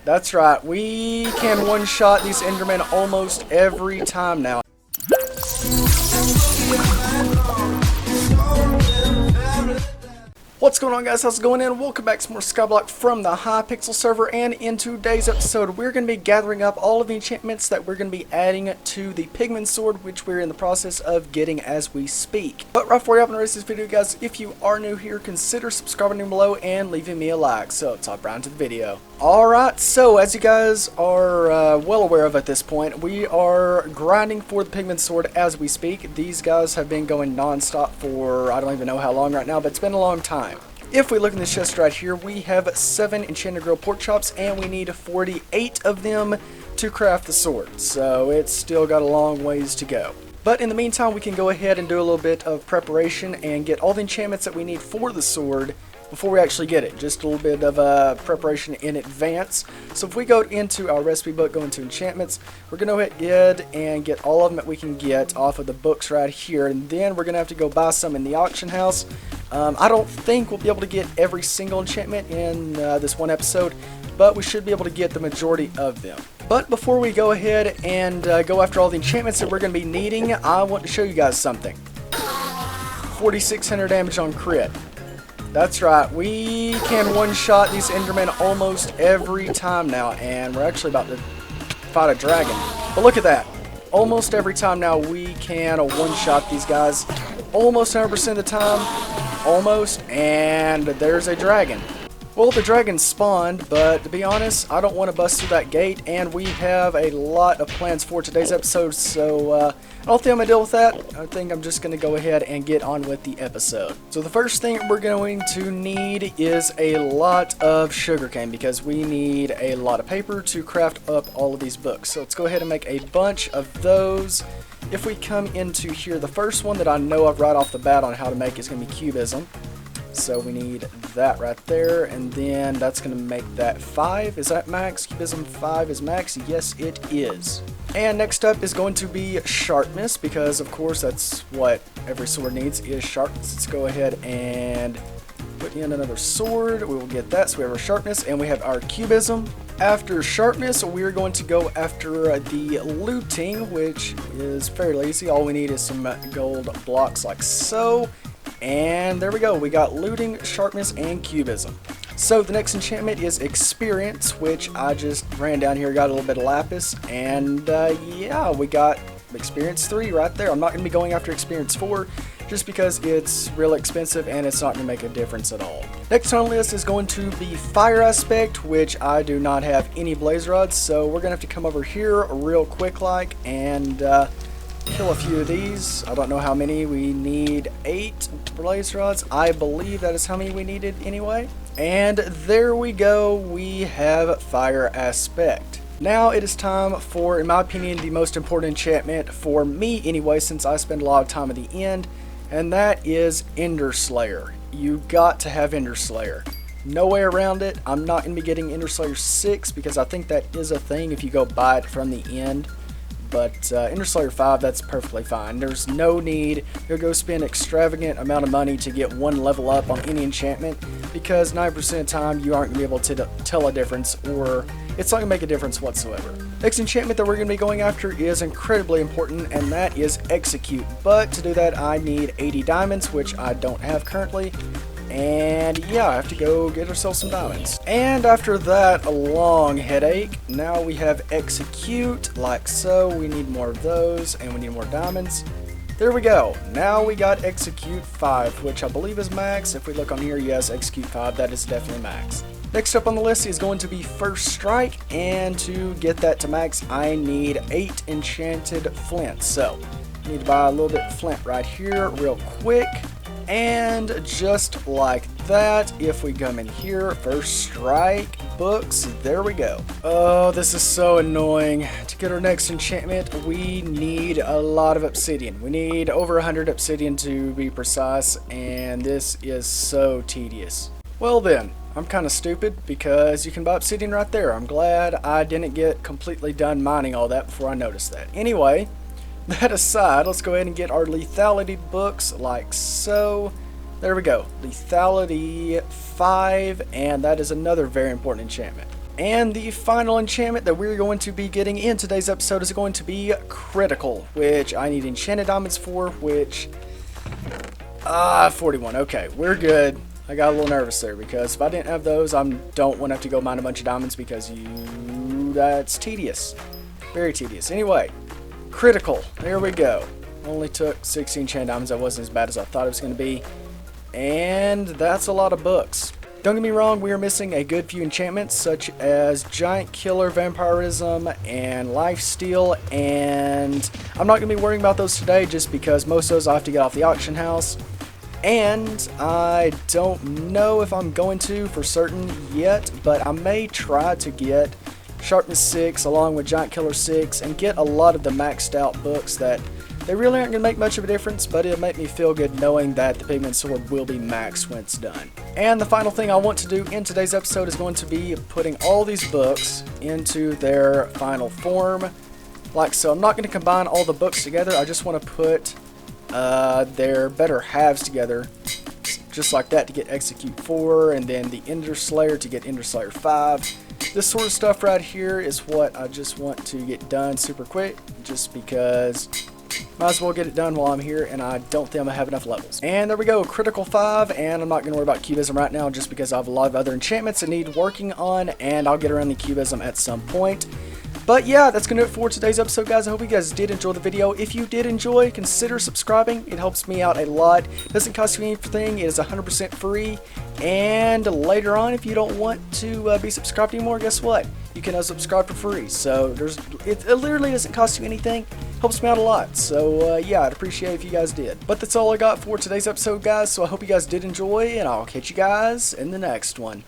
That's right, we can one-shot these Endermen almost every time now. What's going on, guys? How's it going? Welcome back to some more Skyblock from the Hypixel server, and in today's episode we're going to be gathering up all of the enchantments that we're going to be adding to the Pigman sword, which we're in the process of getting as we speak. But right before we hop into this video, guys, if you are new here, consider subscribing down below and leaving me a like. So let's hop right into the video. Alright, so as you guys are well aware of at this point, we are grinding for the Pigman sword as we speak. These guys have been going non-stop for I don't even know how long right now, but it's been a long time. If we look in this chest right here, we have 7 enchanted grilled pork chops, and we need 48 of them to craft the sword. So it's still got a long ways to go. But in the meantime, we can go ahead and do a little bit of preparation and get all the enchantments that we need for the sword before we actually get it. Just a little bit of preparation in advance. So if we go into our recipe book, go into enchantments, we're going to go ahead and get all of them that we can get off of the books right here. And then we're going to have to go buy some in the auction house. I don't think we'll be able to get every single enchantment in this one episode, but we should be able to get the majority of them. But before we go ahead and go after all the enchantments that we're going to be needing, I want to show you guys something. 4,600 damage on crit. That's right, we can one-shot these Endermen almost every time now, and we're actually about to fight a dragon. But look at that. Almost every time now we can one-shot these guys. Almost 100% of the time. Almost, and there's a dragon. Well, the dragon spawned, but to be honest, I don't want to bust through that gate, and we have a lot of plans for today's episode, so I don't think I'm going to deal with that. I think I'm just going to go ahead and get on with the episode. So the first thing we're going to need is a lot of sugarcane, because we need a lot of paper to craft up all of these books. So let's go ahead and make a bunch of those. If we come into here, the first one that I know of right off the bat on how to make is going to be Cubism. So we need that right there, and then that's going to make that 5. Is that max? Cubism 5 is max? Yes, it is. And next up is going to be Sharpness, because of course that's what every sword needs, is Sharpness. Let's go ahead and put in another sword. We will get that, so we have our Sharpness, and we have our Cubism. After Sharpness, we're going to go after the looting, which is fairly easy. All we need is some gold blocks like so. And there we go, we got looting, sharpness, and cubism. So the next enchantment is experience, which I just ran down here, got a little bit of lapis, and yeah, we got experience 3 right there. I'm not going to be going after experience 4, just because it's real expensive and it's not going to make a difference at all. Next on the list is going to be fire aspect, which I do not have any blaze rods, so we're going to have to come over here real quick like and kill a few of these. I don't know how many. We need 8 blaze rods. I believe that is how many we needed anyway. And there we go. We have fire aspect. Now it is time for, in my opinion, the most important enchantment for me anyway, since I spend a lot of time at the end, and that is Ender Slayer. You got to have Ender Slayer. No way around it. I'm not going to be getting Ender Slayer 6 because I think that is a thing if you go buy it from the end. But Ender Slayer 5, that's perfectly fine. There's no need to go spend extravagant amount of money to get 1 level up on any enchantment, because 9% of the time you aren't going to be able to tell a difference, or it's not going to make a difference whatsoever. Next enchantment that we're going to be going after is incredibly important, and that is Execute. But to do that I need 80 diamonds, which I don't have currently. And yeah, I have to go get ourselves some diamonds. And after that, a long headache. Now we have Execute, like so. We need more of those, and we need more diamonds. There we go. Now we got Execute 5, which I believe is max. If we look on here, yes, Execute 5, that is definitely max. Next up on the list is going to be First Strike, and to get that to max, I need 8 enchanted flint. So, I need to buy a little bit of flint right here real quick. And just like that, if we come in here, First Strike, books, there we go. Oh, this is so annoying. To get our next enchantment, we need a lot of obsidian. We need over 100 obsidian to be precise, and this is so tedious. Well then, I'm kind of stupid because you can buy obsidian right there. I'm glad I didn't get completely done mining all that before I noticed that. Anyway, that aside, let's go ahead and get our lethality books like so. There we go. Lethality 5, and that is another very important enchantment. And the final enchantment that we're going to be getting in today's episode is going to be critical, which I need enchanted diamonds for, which 41. Okay, we're good. I got a little nervous there because if I didn't have those, I don't want to have to go mine a bunch of diamonds because that's tedious. Very tedious. Anyway, critical. There we go. Only took 16 enchanted diamonds. That wasn't as bad as I thought it was going to be. And that's a lot of books. Don't get me wrong, we are missing a good few enchantments such as Giant Killer, Vampirism, and Lifesteal, and I'm not going to be worrying about those today just because most of those I have to get off the auction house. And I don't know if I'm going to for certain yet, but I may try to get Sharpness 6 along with Giant Killer 6 and get a lot of the maxed out books that they really aren't going to make much of a difference, but it'll make me feel good knowing that the Pigman sword will be maxed when it's done. And the final thing I want to do in today's episode is going to be putting all these books into their final form. Like so, I'm not going to combine all the books together, I just want to put their better halves together, just like that, to get Execute 4, and then the Ender Slayer to get Ender Slayer 5. This sort of stuff right here is what I just want to get done super quick, just because might as well get it done while I'm here, and I don't think I'm going to have enough levels. And there we go, critical 5, and I'm not going to worry about Cubism right now just because I have a lot of other enchantments that need working on, and I'll get around the Cubism at some point. But yeah, that's going to do it for today's episode, guys. I hope you guys did enjoy the video. If you did enjoy, consider subscribing. It helps me out a lot. It doesn't cost you anything. It is 100% free. And later on, if you don't want to be subscribed anymore, guess what? You can subscribe for free. So it literally doesn't cost you anything. Helps me out a lot. So yeah, I'd appreciate it if you guys did. But that's all I got for today's episode, guys. So I hope you guys did enjoy, and I'll catch you guys in the next one.